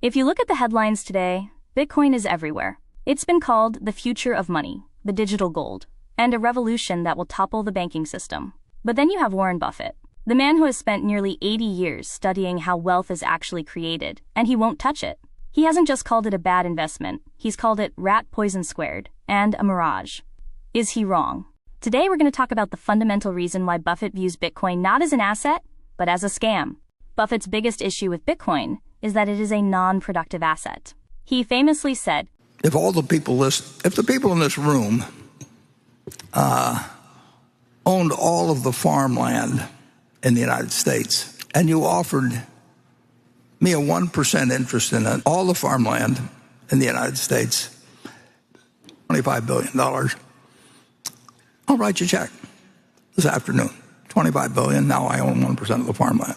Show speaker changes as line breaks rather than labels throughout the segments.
If you look at the headlines today, Bitcoin is everywhere. It's been called the future of money, the digital gold, and a revolution that will topple the banking system. But then you have Warren Buffett, the man who has spent nearly 80 years studying how wealth is actually created, and he won't touch it. He hasn't just called it a bad investment, he's called it rat poison squared and a mirage. Is he wrong? Today we're going to talk about the fundamental reason why Buffett views Bitcoin not as an asset, but as a scam. Buffett's biggest issue with Bitcoin is that it is a non-productive asset. He famously said,
if the people in this room owned all of the farmland in the United States, and you offered me a 1% interest in it, all the farmland in the United States, $25 billion, I'll write you a check this afternoon. $25 billion, now I own 1% of the farmland.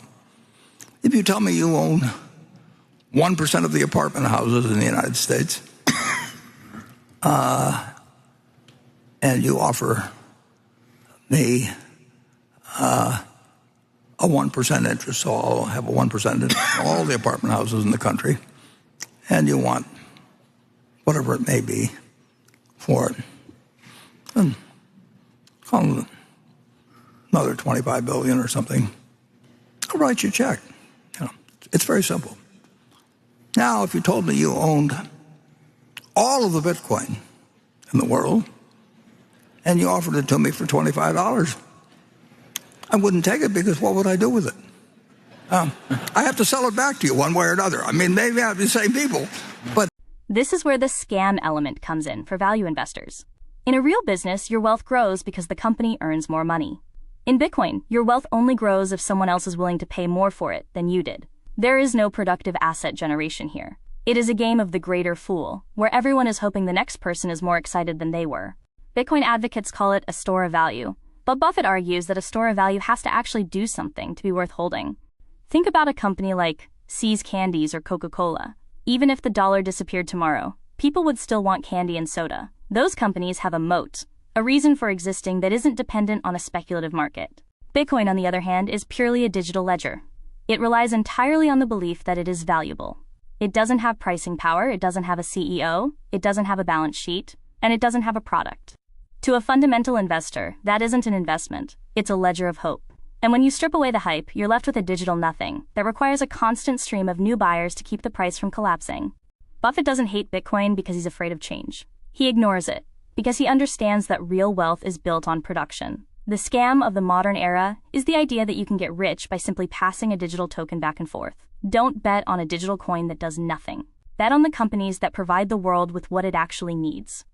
If you tell me you own 1% of the apartment houses in the United States, and you offer me a 1% interest, so I'll have a 1% interest in all the apartment houses in the country, and you want whatever it may be for it, and call it another $25 billion or something, I'll write you a check. It's very simple. Now, if you told me you owned all of the Bitcoin in the world, and you offered it to me for $25, I wouldn't take it, because what would I do with it? I have to sell it back to you one way or another. I mean, they have the same people, but...
This is where the scam element comes in for value investors. In a real business, your wealth grows because the company earns more money. In Bitcoin, your wealth only grows if someone else is willing to pay more for it than you did. There is no productive asset generation here. It is a game of the greater fool, where everyone is hoping the next person is more excited than they were. Bitcoin advocates call it a store of value, but Buffett argues that a store of value has to actually do something to be worth holding. Think about a company like See's Candies or Coca-Cola. Even if the dollar disappeared tomorrow, people would still want candy and soda. Those companies have a moat, a reason for existing that isn't dependent on a speculative market. Bitcoin, on the other hand, is purely a digital ledger. It relies entirely on the belief that it is valuable. It doesn't have pricing power, it doesn't have a CEO, it doesn't have a balance sheet, and it doesn't have a product. To a fundamental investor, that isn't an investment, it's a ledger of hope. And when you strip away the hype, you're left with a digital nothing that requires a constant stream of new buyers to keep the price from collapsing. Buffett doesn't hate Bitcoin because he's afraid of change. He ignores it because he understands that real wealth is built on production. The scam of the modern era is the idea that you can get rich by simply passing a digital token back and forth. Don't bet on a digital coin that does nothing. Bet on the companies that provide the world with what it actually needs.